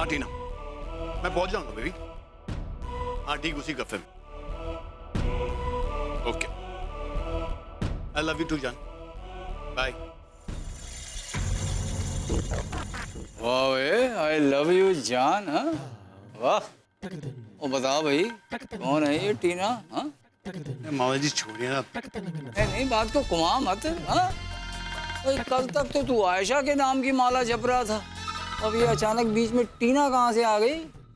हाँ टीना, मैं पहुंच जाऊंगा बेबी। हाँ ठीक, उसी कफे में। Okay, I love you too जान, बाय। वाह, आई लव यू जान। हाँ वाह। वो बताओ भाई, कौन है ये टीना? हाँ मामा जी छोड़िए ना। नहीं, बात को घुमा मत। हाँ कल तक तो तू आयशा के नाम की माला जप रहा था, अब ये अचानक बीच में टीना कहाँ से आ गई?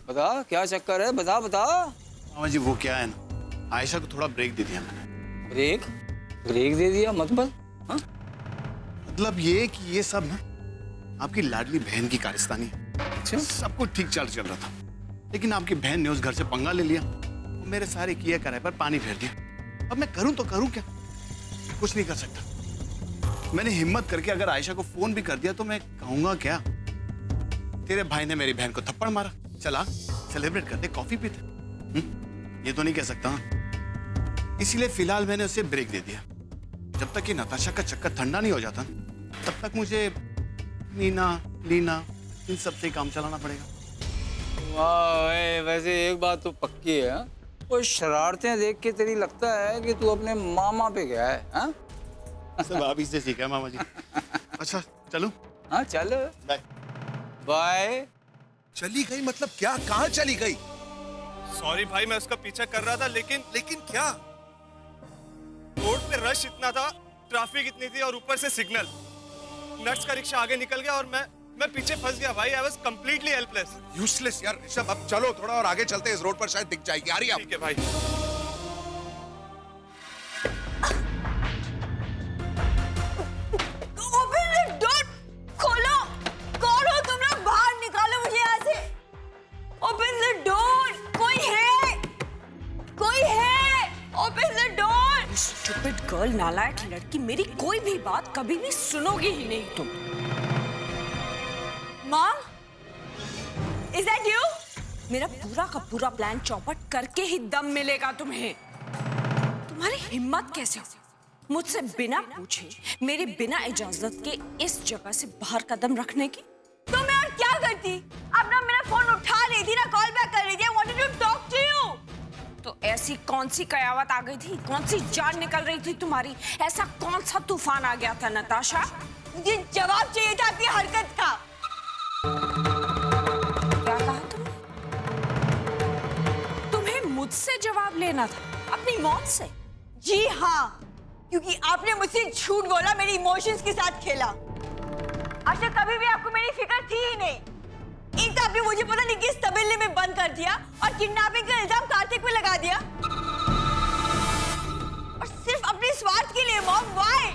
बता क्या चक्कर है, बता बता। मामा जी वो क्या है ना, आयशा को थोड़ा ब्रेक दे दिया मैंने। ब्रेक? ब्रेक दे दिया मतलब? हाँ मतलब ये कि ये सब ना आपकी लाडली बहन की कारस्तानी है। अच्छा, सब कुछ ठीक चल रहा था, लेकिन आपकी बहन ने उस घर से पंगा ले लिया, मेरे सारे किए कराए पर पानी फेर दिया। अब मैं करूं तो करूं क्या? कुछ नहीं कर सकता। मैंने हिम्मत करके अगर आयशा को फोन भी कर दिया तो मैं कहूंगा क्या? तेरे भाई ने मेरी बहन को थप्पड़ मारा, चला सेलिब्रेट करते, कॉफी पीते। ये तो नहीं कह सकता। इसीलिए फिलहाल मैंने उसे ब्रेक दे दिया। जब तक ये नताशा का चक्कर ठंडा नहीं हो जाता तब तक मुझे नीना लीना इन सब से काम चलाना पड़ेगा। वाह, वैसे एक बात तो पक्की है, हाँ? वो शरारतें देख के तेरी लगता है कि तू अपने मामा पे गया है। हाँ सब आप ही से सीखा है मामा जी। अच्छा चलो। हाँ चल, बाय। बाय। चली गई मतलब क्या? कहाँ चली गई? सॉरी भाई, मैं उसका पीछा कर रहा था, लेकिन क्या? रोड पे रश इतना था, ट्रैफिक इतनी थी और ऊपर से सिग्नल। नट्स का रिक्शा आगे निकल गया और मैं पीछे फंस गया भाई। I was completely helpless. Useless यार ऋषभ, अब चलो थोड़ा और आगे चलते हैं, इस रोड पर शायद दिख जाएगी। आ रही है आप? ठीक है भाई। ओपन द डोर, खोलो। कौन हो तुम लोग? बाहर निकालो मुझे यहाँ से। ओपन द डोर, कोई है? कोई है? Open the door. Stupid girl, नालायक लड़की, मेरी कोई भी बात कभी भी सुनोगी ही नहीं तुम। Mom, is that you? मेरा पूरा का पूरा प्लान चौपट करके ही दम मिलेगा तुम्हें। तुम्हारी हिम्मत कैसे हो मुझसे बिना पूछे, मेरे बिना इजाजत के इस जगह से बाहर कदम रखने की? तो मैं और क्या करती? अब ना मेरा फोन उठा रही थी, ना कॉल बैक कर रही थी। I wanted to talk to you. तो ऐसी कौन सी कयावत आ गई थी? कौन सी जान निकल रही थी तुम्हारी? ऐसा कौन सा तूफान आ गया था नताशा? मुझे जवाब चाहिए था आपकी हरकत का। क्या कहा तुमने? तुम्हें मुझसे जवाब लेना था, अपनी मौत से? जी हाँ, क्योंकि आपने मुझसे झूठ बोला, मेरी इमोशंस के साथ खेला। अच्छा, कभी भी आपको मेरी फिक्र थी ही नहीं। एक तो आपने मुझे पता नहीं किस तबेले में बंद कर दिया और किडनैपिंग का इल्जाम कार्तिक पे लगा दिया, और सिर्फ अपने स्वार्थ के लिए। Mom, why?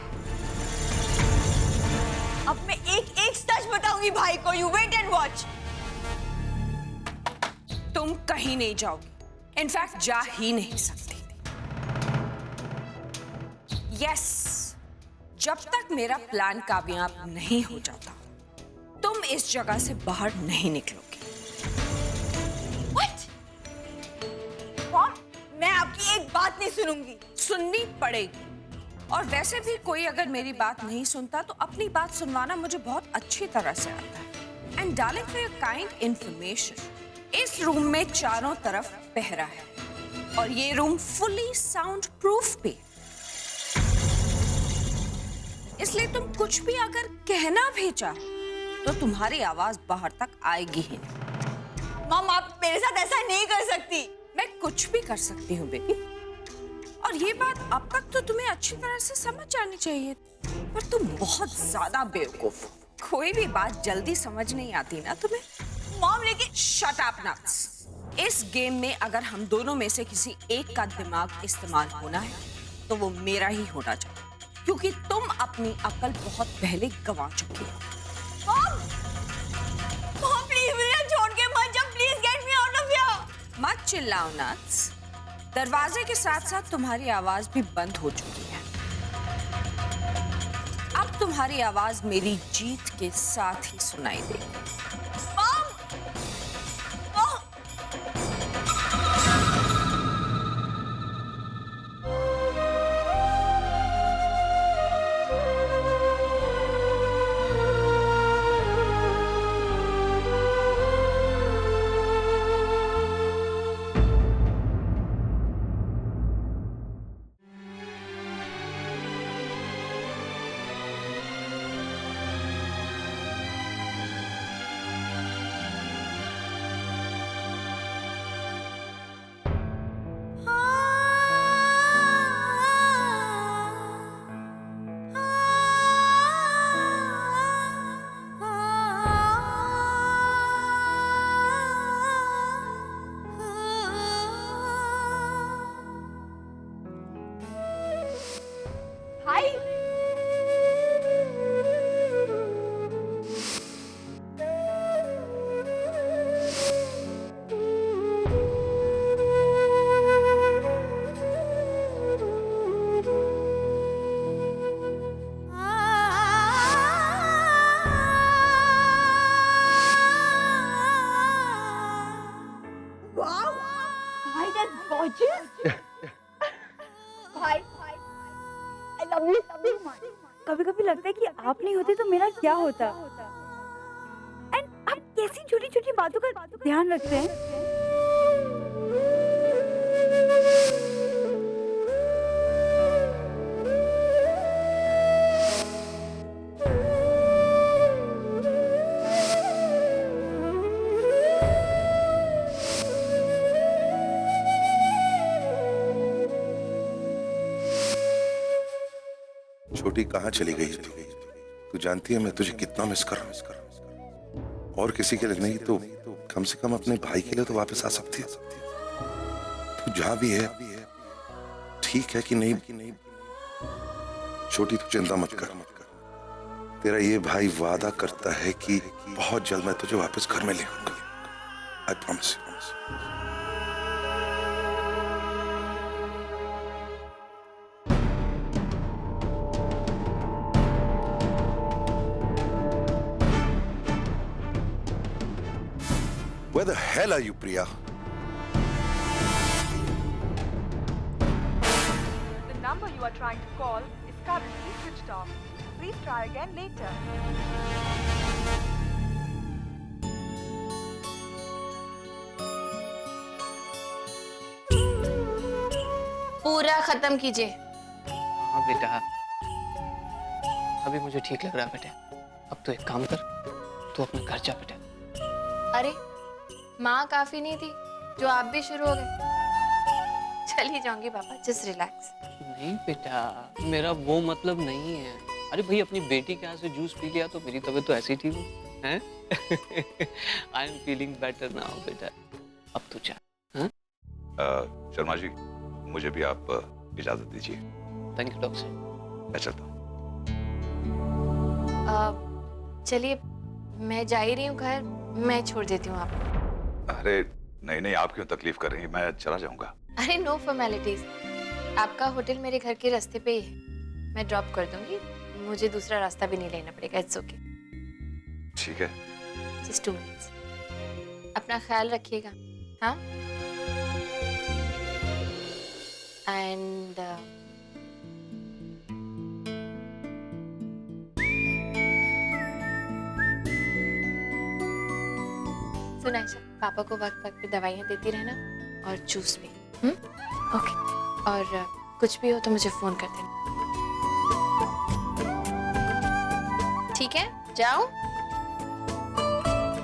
अब मैं एक एक सच बताऊंगी भाई को। You wait and watch. तुम कहीं नहीं जाओगी, इनफैक्ट जा ही नहीं सकती। यस, जब तक मेरा प्लान कामयाब नहीं हो जाता तुम इस जगह से बाहर नहीं निकलोगे। What? मॉम, मैं आपकी एक बात नहीं सुनूंगी। सुननी पड़ेगी। और वैसे भी कोई अगर मेरी बात नहीं सुनता तो अपनी बात सुनवाना मुझे बहुत अच्छी तरह से आता है। And darling, for your kind information, इस रूम में चारों तरफ पहरा है और ये रूम फुली साउंड प्रूफ भी। इसलिए तुम कुछ भी अगर कहना भी चाहो तो तुम्हारी आवाज बाहर तक आएगी ही नहीं। मॉम, आप मेरे साथ ऐसा नहीं कर सकती। मैं कुछ भी कर सकती हूँ बेबी, और ये बात अब तक तो तुम्हें अच्छी तरह से समझ जानी चाहिए, पर तुम बहुत ज्यादा बेवकूफ हो। कोई भी बात जल्दी समझ नहीं आती ना तुम्हें। मॉम, लेकिन शट अप नट्स। इस गेम में अगर हम दोनों में से किसी एक का दिमाग इस्तेमाल होना है तो वो मेरा ही होना चाहिए, क्योंकि तुम अपनी अकल बहुत पहले गंवा चुकी हो। मॉम, प्लीज मुझे छोड़ के मत जाओ। Please get me out of here. मत चिल्लाओ नट्स। दरवाजे के साथ साथ तुम्हारी आवाज भी बंद हो चुकी है। अब तुम्हारी आवाज मेरी जीत के साथ ही सुनाई देगी। भाई आई लव यू कभी कभी लगता है कि आप नहीं होते तो मेरा क्या होता। एंड आप कैसी छोटी छोटी बातों का ध्यान रखते हैं। छोटी कहाँ चली गई तू जानती है मैं तुझे कितना मिस कर रहा हूँ। और किसी के लिए नहीं तो कम से कम अपने भाई के लिए तो वापस आ सकती है। तू जहां भी है ठीक है कि नहीं छोटी, तू चिंता मत कर। तेरा ये भाई वादा करता है कि बहुत जल्द मैं तुझे वापस घर में ले आऊंगा। I promise. Where the hell are you, Priya? The number you are trying to call is currently switched off. Please try again later. पूरा खत्म कीजिए। हाँ बेटा, अभी मुझे ठीक लग रहा है बेटा। अब तो एक काम कर, तू अपने घर जा बेटा। अरे माँ काफी नहीं थी जो आप भी शुरू हो गए। चली जाऊंगी पापा, जस्ट रिलैक्स। नहीं बेटा, मेरा वो मतलब नहीं है। अरे भाई, अपनी बेटी के हाथ से जूस पी लिया तो मेरी तबीयत तो ऐसी ही ठीक है। I am feeling better now बेटा। अब तू जा। हाँ? शर्मा जी, मुझे भी आप इजाजत दीजिए। Thank you doctor. मैं चलता हूँ। चलिए, मैं जा ही रही हूँ घर, मैं छोड़ देती हूँ आपको। अरे नहीं, आप क्यों तकलीफ कर रही हैं? मैं चला जाऊंगा। अरे नो फॉर्मेलिटीज, आपका होटल मेरे घर के रास्ते पे ही है। मैं ड्रॉप कर दूंगी, मुझे दूसरा रास्ता भी नहीं लेना पड़ेगा। It's okay. ठीक है। Just 2 minutes. अपना ख्याल रखिएगा। हाँ? एंड सुना है, पापा को वक्त वक्त पे दवाइयाँ देती रहना और जूस भी। ओके। और कुछ भी हो तो मुझे फोन कर देना। ठीक है, जाओ।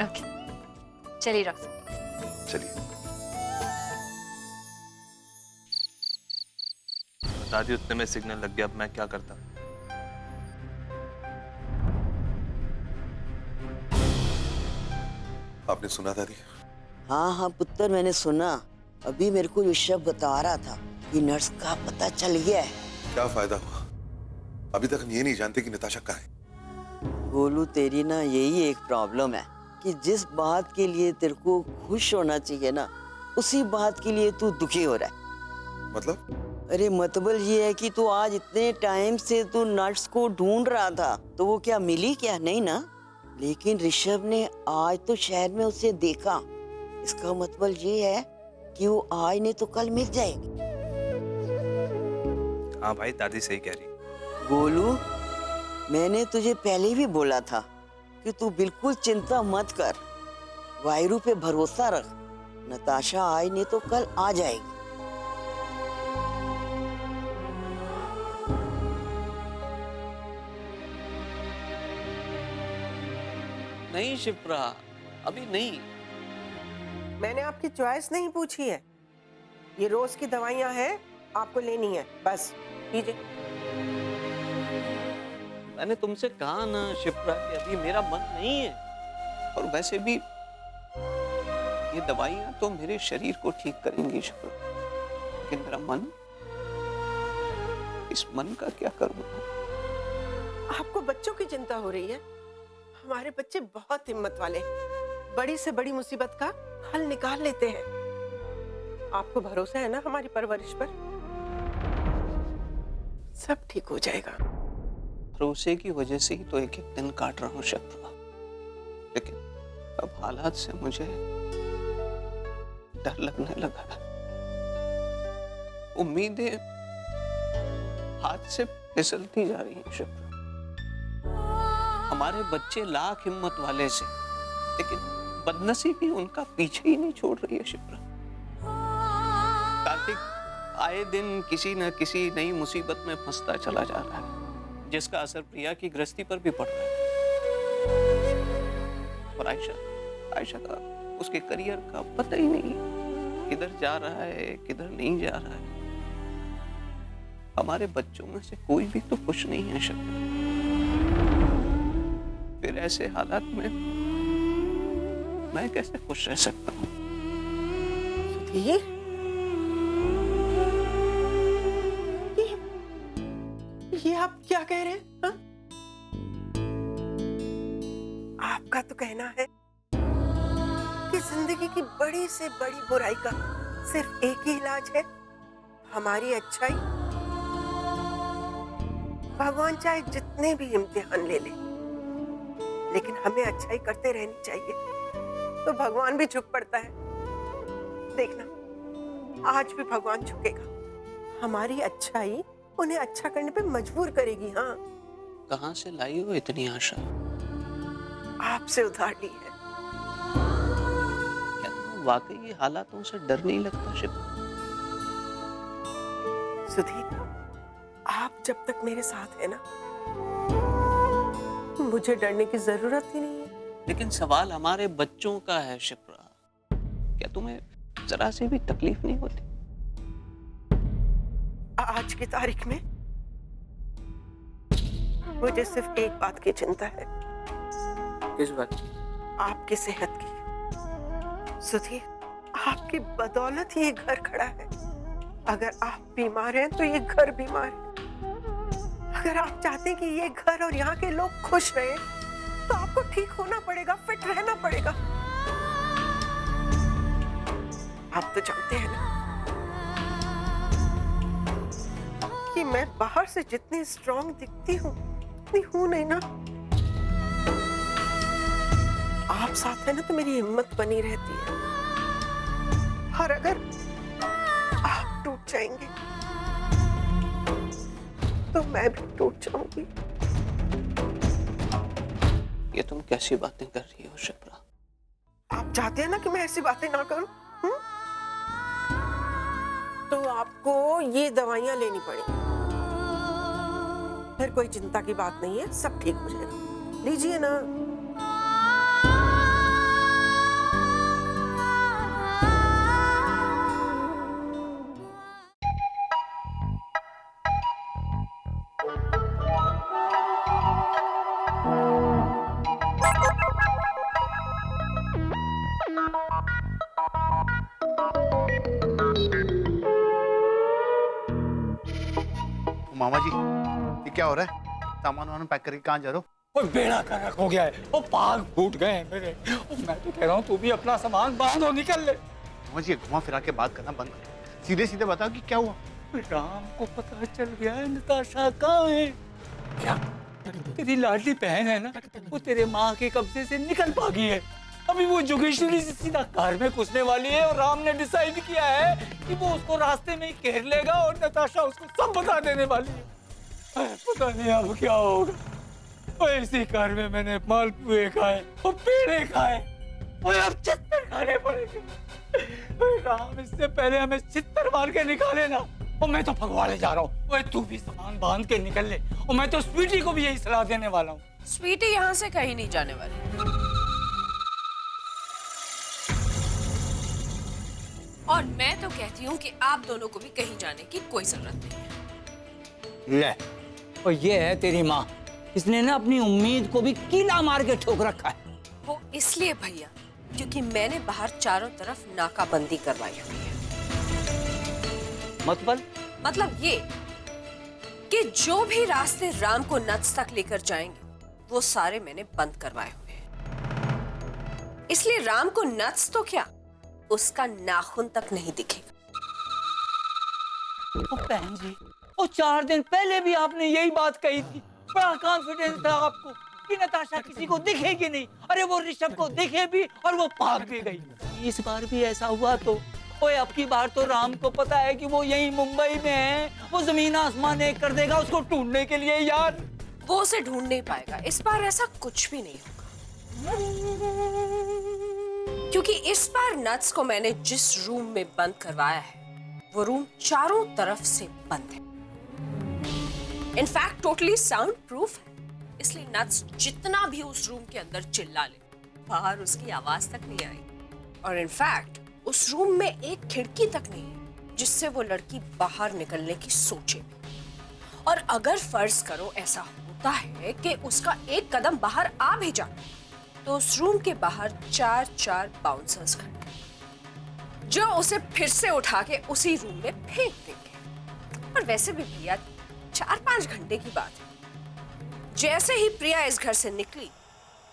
ओके, चलिए रॉक्सन। चलिए। दादी, उतने में सिग्नल लग गया। अब मैं क्या करता? आपने सुना दादी? हाँ पुत्र, मैंने सुना। अभी मेरे को ऋषभ बता रहा था कि नर्स का पता चल गया है। क्या फायदा हुआ? अभी तक हम ये नहीं जानते कि नताशा कहाँ है। गोलू, तेरी ना यही एक प्रॉब्लम है कि जिस बात के लिए तेरे को खुश होना चाहिए ना, उसी बात के लिए तू दुखी हो रहा है। मतलब? अरे मतलब ये है कि तू आज इतने टाइम से तू नर्स को ढूंढ रहा था, तो वो क्या मिली? क्या नहीं ना। लेकिन ऋषभ ने आज तो शहर में उसे देखा। इसका मतलब ये है कि वो आज नहीं तो कल मिल जाएगी। हाँ भाई, दादी सही कह रही। गोलू, मैंने तुझे पहले भी बोला था कि तू बिल्कुल चिंता मत कर, वायरू पे भरोसा रख। नताशा आज नहीं तो कल आ जाएगी। नहीं शिप्रा, अभी नहीं। मैंने आपकी चॉइस नहीं पूछी है। ये रोज की दवाइयां हैं, आपको लेनी है, बस लीजिए। मैंने तुमसे कहा ना शिप्रा कि अभी मेरा मन नहीं है। और वैसे भी ये दवाइयां तो मेरे शरीर को ठीक करेंगी शिप्रा, लेकिन मेरा मन, इस मन का क्या करूं? आपको बच्चों की चिंता हो रही है। हमारे बच्चे बहुत हिम्मत वाले हैं, बड़ी से बड़ी मुसीबत का हल निकाल लेते हैं। आपको भरोसा है ना हमारी परवरिश पर? सब ठीक हो जाएगा। भरोसे की वजह से ही तो एक एक दिन काट रहा हूँ शिप्रा, लेकिन अब हालात से मुझे डर लगने लगा। उम्मीदें हाथ से फिसलती जा रही हैं शिप्रा। हमारे बच्चे लाख हिम्मत वाले से, लेकिन बदनसीबी उनका पीछे ही नहीं छोड़ रही है शिप्रा। कार्तिक आए दिन किसी न किसी नई मुसीबत में फंसता चला जा रहा है, जिसका असर प्रिया की गृहस्थी पर भी पड़ रहा है। और आयशा का उसके करियर का पता ही नहीं है, किधर जा रहा है किधर नहीं जा रहा है। हमारे बच्चों में से कोई भी तो खुश नहीं है शिप्रा। फिर ऐसे हालात में मैं कैसे खुश रह सकता हूँ? ये आप क्या कह रहे हैं? हा? आपका तो कहना है कि जिंदगी की बड़ी से बड़ी बुराई का सिर्फ एक ही इलाज है, हमारी अच्छाई। भगवान चाहे जितने भी इम्तिहान ले ले, लेकिन हमें अच्छाई करते रहनी चाहिए, तो भगवान भी झुक पड़ता है। देखना, आज भी भगवान झुकेगा। हमारी अच्छाई उन्हें अच्छा करने पे मजबूर करेगी। हाँ, कहाँ से लाई हो इतनी आशा? आपसे उधार ली है। क्या तुम्हें वाकई ये हालातों से डर नहीं लगता शिप्रा? सुधीर, आप जब तक मेरे साथ है ना, मुझे डरने की जरूरत ही नहीं है। लेकिन सवाल हमारे बच्चों का है शिप्रा। क्या तुम्हें जरा से भी तकलीफ नहीं होती? आज की तारीख में मुझे सिर्फ एक बात की चिंता है। किस बात? आपकी सेहत की। सुधीर, आपकी बदौलत ही ये घर खड़ा है। अगर आप बीमार हैं तो ये घर बीमार है। अगर आप चाहते हैं कि ये घर और यहाँ के लोग खुश रहें, तो आपको ठीक होना पड़ेगा, फिट रहना पड़ेगा। आप तो जानते हैं ना कि मैं बाहर से जितनी स्ट्रांग दिखती हूँ उतनी हूं नहीं ना। आप साथ है ना तो मेरी हिम्मत बनी रहती है। और अगर आप टूट जाएंगे तो मैं भी टूट जाऊंगी। ये तुम कैसी बातें कर रही हो शिप्रा? आप चाहते हैं ना कि मैं ऐसी बातें ना करूं? तो आपको ये दवाइयां लेनी पड़ेंगी। फिर कोई चिंता की बात नहीं है, सब ठीक हो जाएगा। लीजिए ना। मामा जी, ये क्या हो रहा है? सामान वामान पैक करके कहाँ जा रहे हो? बेड़ा गर्क हो गया है, वो पाग फूट गए हैं मेरे। मैं तो कह रहा हूँ तू भी अपना सामान बांध और निकल ले। मामा जी, घुमा फिरा के बात करना बंद करो। सीधे सीधे बताओ कि क्या हुआ? राम को पता चल गया है नताशा कहाँ है। क्या तेरी लाडली बहन है ना, वो तेरे माँ के कब्जे से निकल भागी है। अभी वो जोगेश्वरी से सीधा कार में घुसने वाली है और राम ने डिसाइड किया है कि वो उसको रास्ते में ही घेर लेगा और नताशा उसको सब बता देने वाली है। पता नहीं अब क्या होगा। इसी कार में मैंने मालपुए खाए और पेड़े खाए और अब चित्तर खाने पड़ेंगे। राम, इससे पहले हमें चित्तर मार के निकाले ना। और मैं तो भगवाड़े जा रहा हूँ। तू भी सामान बांध के निकल ले। और मैं तो स्वीटी को भी यही सलाह देने वाला हूँ। स्वीटी यहाँ से कहीं नहीं जाने वाली। और मैं तो कहती हूँ कि आप दोनों को भी कहीं जाने की कोई जरूरत नहीं है। ले, और ये है तेरी माँ। इसने ना अपनी उम्मीद को भी कीला मार के ठोक रखा है। वो इसलिए भैया क्योंकि मैंने बाहर चारों तरफ नाकाबंदी करवाई हुई है। मतलब ये कि जो भी रास्ते राम को नत्स तक लेकर जाएंगे वो सारे मैंने बंद करवाए हुए हैं। इसलिए राम को नत्स तो क्या, उसका नाखून तक नहीं दिखेगा। बहन जी, वो 4 दिन पहले भी आपने यही बात कही थी। बड़ा कॉन्फिडेंस था आपको कि नताशा किसी को दिखेगी नहीं। अरे वो ऋषभ को दिखे भी और वो भाग भी गई। इस बार भी ऐसा हुआ तो ओए अब की बार तो राम को पता है कि वो यहीं मुंबई में है, वो जमीन आसमान एक कर देगा उसको ढूंढने के लिए यार। वो उसे ढूंढ नहीं पाएगा, इस बार ऐसा कुछ भी नहीं होगा, क्योंकि इस बार नट्स को मैंने जिस रूम में बंद करवाया है वो रूम चारों तरफ से बंद है, इनफैक्ट टोटली साउंड प्रूफ है, इसलिए नट्स जितना भी उस रूम के अंदर चिल्ला ले बाहर उसकी आवाज तक नहीं आएगी। और इनफैक्ट उस रूम में एक खिड़की तक नहीं है जिससे वो लड़की बाहर निकलने की सोचे। और अगर फर्ज करो ऐसा होता है कि उसका एक कदम बाहर आ भी जाए तो उस रूम के बाहर 4 बाउंसर्स खड़े जो उसे फिर से उठा के उसी रूम में फेंक देंगे। और वैसे भी प्रिया 4-5 घंटे की बात है, जैसे ही प्रिया इस घर से निकली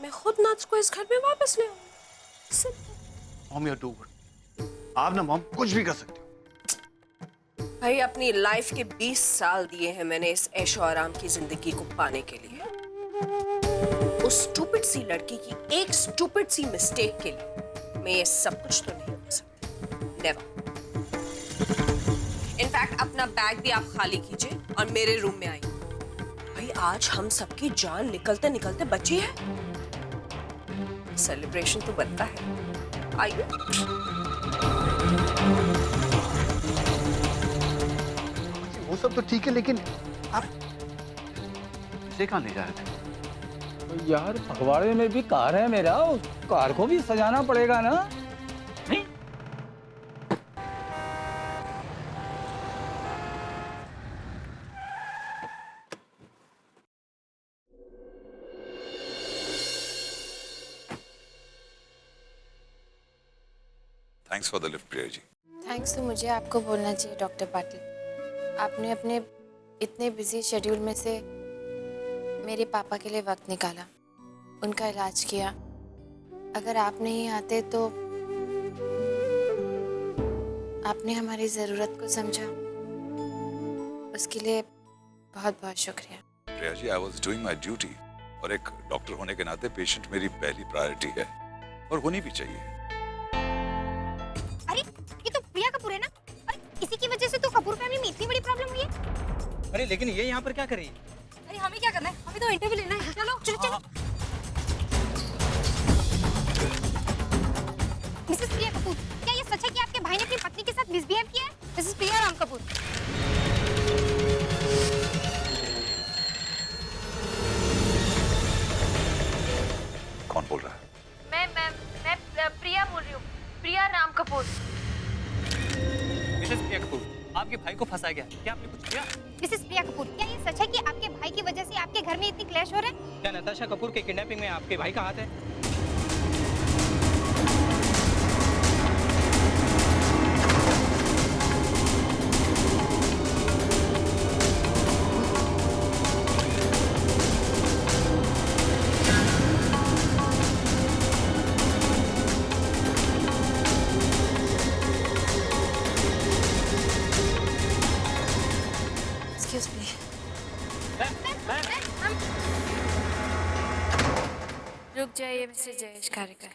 मैं खुद नट्स को इस घर में वापस ले आऊंगी। Mom you are too good. आप ना मॉम कुछ भी कर सकते हो। भाई अपनी लाइफ के 20 साल दिए हैं मैंने इस ऐशो आराम की जिंदगी को पाने के लिए। उस स्टूपिड सी लड़की की एक स्टूपिड सी मिस्टेक के लिए मैं ये सब कुछ तो नहीं कर सकती, नेवर। इनफैक्ट अपना बैग भी आप खाली कीजिए और मेरे रूम में आइए। भाई आज हम सबकी जान निकलते निकलते बची है, सेलिब्रेशन तो बनता है, आइए। वो सब तो ठीक है लेकिन आप इसे कहाँ ले जा रहे थे? यार फगवाड़े में भी कार है मेरा, उस कार को भी सजाना पड़ेगा ना। नहीं? Thanks for the lift Priya ji. Thanks तो मुझे आपको बोलना चाहिए डॉक्टर पाटिल। आपने अपने इतने बिजी शेड्यूल में से मेरे पापा के लिए वक्त निकाला, उनका इलाज किया। अगर आप नहीं आते तो आपने हमारी ज़रूरत को समझा, उसके लिए बहुत बहुत शुक्रिया। Priya ji, I was doing my duty और एक डॉक्टर होने के नाते पेशेंट मेरी पहली प्रायोरिटी है और होनी भी चाहिए। अरे ये तो प्रिया कपूर है ना, अरे इसी की वजह से तो कपूर फैमिली में इतनी बड़ी प्रॉब्लम हुई है। अरे लेकिन ये यहाँ पर क्या कर रही है? अरे हमें क्या करना है, हमें तो इंटरव्यू लेना है। चलो चलो चलो। मिसेस प्रिया कपूर, क्या ये सच है कि आपके भाई ने अपनी पत्नी के साथ मिसबिहेव किया है? मिसेस प्रिया राम कपूर। कौन बोल रहा है? मैं प्रिया बोल रही हूँ, प्रिया राम कपूर। मिसेस प्रिया कपूर, आपके भाई को फंसा गया, क्या आपने कुछ किया? मिसेस प्रिया कपूर, क्या ये सच है कि आपके भाई की वजह से आपके घर में इतनी क्लैश हो रहे हैं? क्या नताशा कपूर के किडनैपिंग में आपके भाई का हाथ है? Excuse me. रुक जाइए मिस्टर जयेश कार्यकर।